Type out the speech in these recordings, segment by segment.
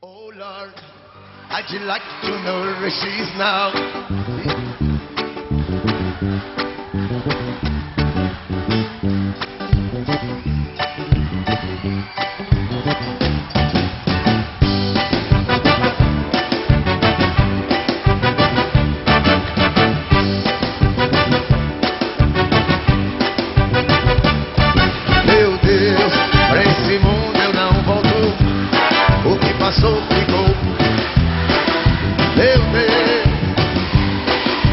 Oh Lord, I'd you like to know where she's now? Meu Deus, pra esse mundo eu não volto. O que passou ficou. Meu Deus,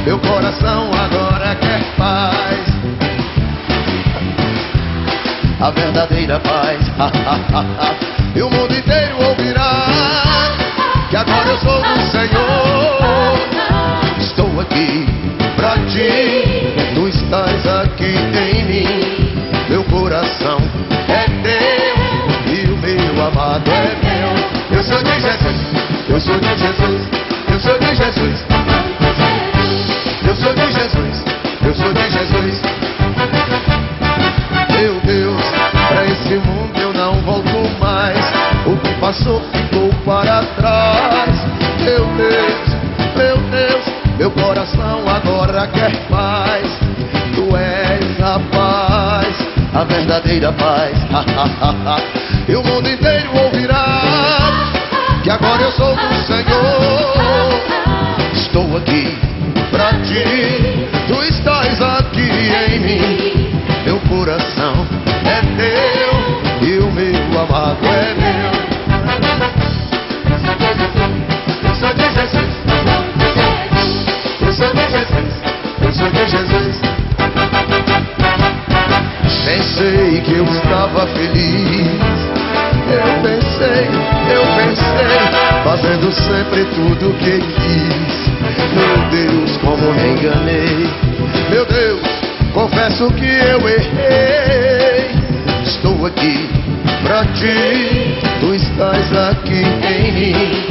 meu coração agora quer paz, a verdadeira paz. E o mundo inteiro ouvirá que agora eu sou do Senhor. Estou aqui pra ti, tu estás aqui em mim. Meu coração é teu e o meu amado é meu. Eu sou de Jesus, eu sou de Jesus, eu sou de Jesus. Eu sou de Jesus, eu sou de Jesus. Meu Deus, pra esse mundo eu não volto mais. O que passou ficou para trás. Meu Deus, meu coração agora quer paz. Tu és a paz, a verdadeira paz. E o mundo inteiro ouvirá que agora eu sou do Senhor. Estou aqui pra ti, tu estás aqui em mim. Meu coração é teu e o meu amado é meu. Eu sou de Jesus, eu sou de Jesus, eu sou de Jesus. Pensei que eu estava feliz. Eu pensei, fazendo sempre tudo o que quis. Meu Deus, como me enganei. Meu Deus, confesso que eu errei. Estou aqui pra ti, tu estás aqui em mim.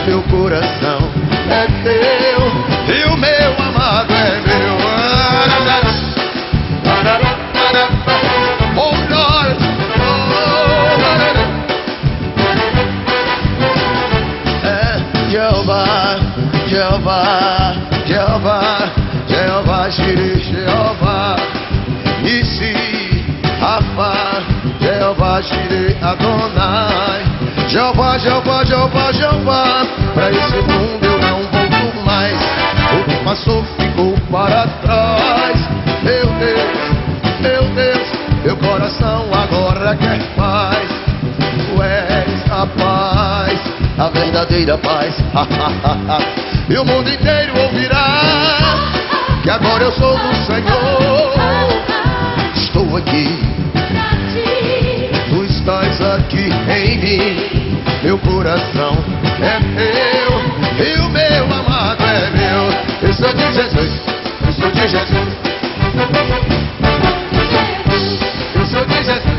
Meu coração é teu e o meu amado é meu. Oh Lord, Jeová, Jeová, Jeová, Jeová, Jireh, Jeová, Nissi, Rafa, Jeová, Jireh, Adonai. Jeová, Jeová, Jeová, Jeová, pra esse mundo eu não volto mais. O que passou ficou para trás. Meu Deus, meu coração agora quer paz. Tu és a paz, a verdadeira paz. E o mundo inteiro ouvirá que agora eu sou do Senhor. Estou aqui, tu estás aqui em mim. Meu coração é teu e o meu amado é meu. Eu sou de Jesus, eu sou de Jesus. Eu sou de Jesus.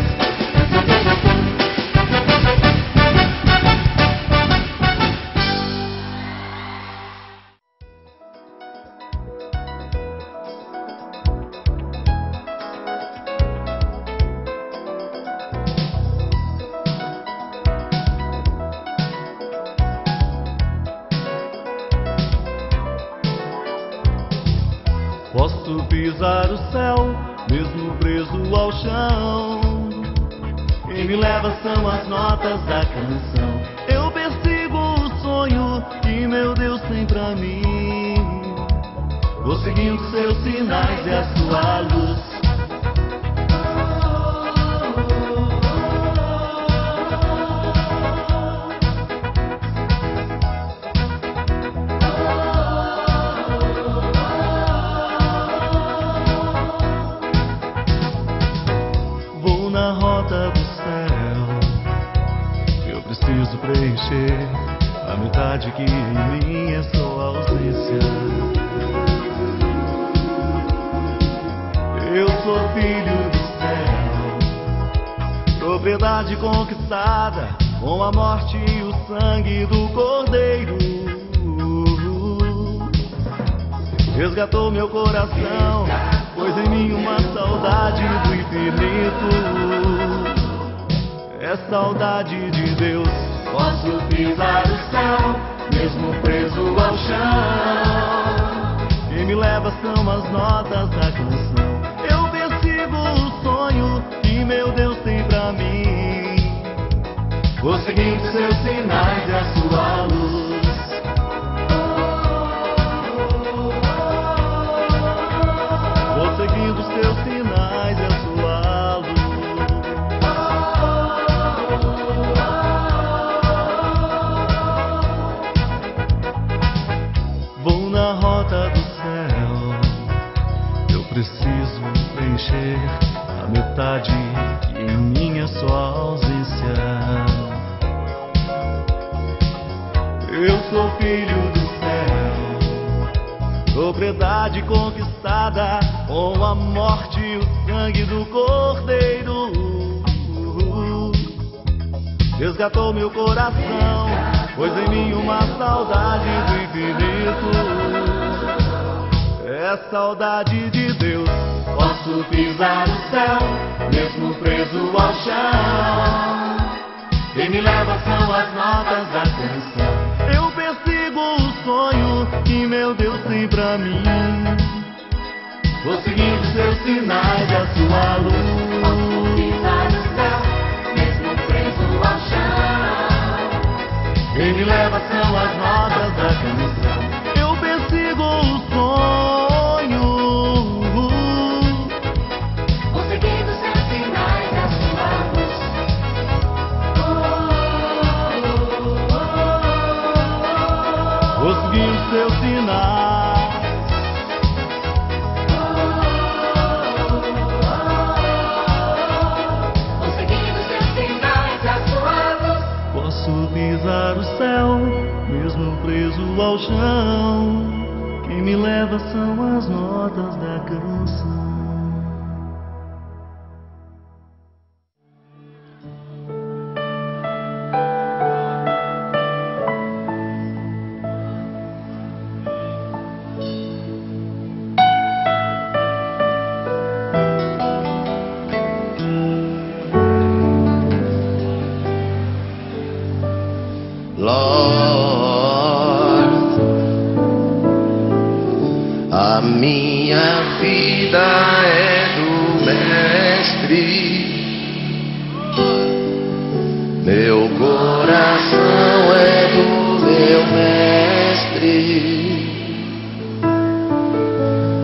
Posso pisar o céu, mesmo preso ao chão. Quem me leva são as notas da canção. Eu persigo o sonho que meu Deus tem pra mim. Vou seguindo seus sinais e a sua luz. Na rota do céu, eu preciso preencher a metade que em mim é sua ausência. Eu sou filho do céu, propriedade conquistada com a morte e o sangue do Cordeiro. Resgatou meu coração, pois em mim uma saudade do infinito. É saudade de Deus. Posso pisar o leva são as notas da canção. Eu persigo o sonho que meu Deus tem pra mim. Vou seguindo seus sinais e a sua luz. Vou seguindo seus sinais e a sua luz. Vou na rota do céu. Eu preciso preencher a metade que em minha sua ausência. Eu sou filho do céu, propriedade conquistada com a morte e o sangue do Cordeiro. Resgatou meu coração, pôs em mim uma saudade do infinito. É saudade de Deus. Posso pisar o céu, mesmo preso ao chão. Quem me leva são as notas da canção. Eu persigo o sonho que meu Deus tem pra mim. Vou seguindo seus sinais e a sua luz. Posso pisar o céu, mesmo preso ao chão. Quem me leva são as notas da canção. Eu persigo o sonho. Vou seguindo seus sinais e a sua luz. Vou seguindo seus sinais. Vou seguindo seus sinais e a sua luz. Posso pisar o céu, mesmo preso ao chão. Quem me leva são as notas da canção. Lord, a minha vida é do Mestre, meu coração é do meu Mestre,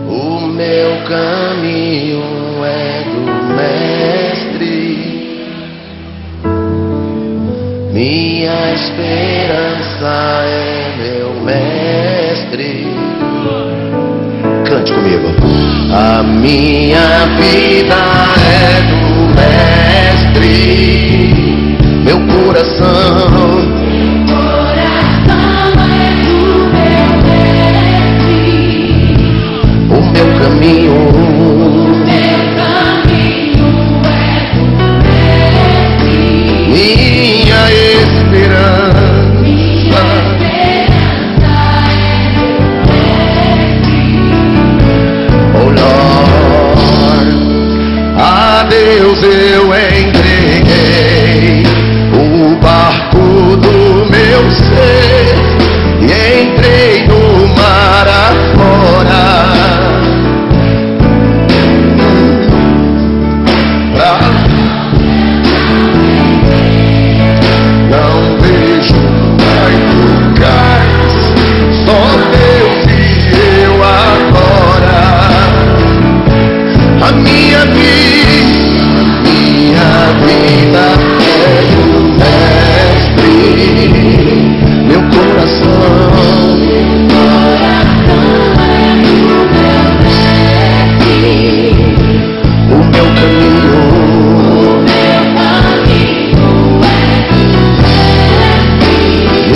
o meu caminho é do Mestre. Minha esperança é meu Mestre. Cante comigo. A minha vida é do Mestre. Meu coração é do meu Mestre. o meu caminho É do Mestre. minha esperança oh Lord, a Deus eu entreguei o barco do meu ser e entrei no mar afora não vejo mais lugares, só Deus e eu agora. A minha vida é do Mestre, meu coração é do meu Mestre. o meu caminho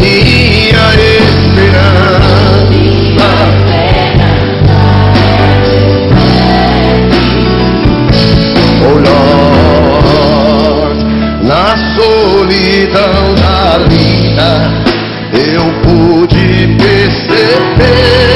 minha esperança oh Lord, na solidão da vida eu pude perceber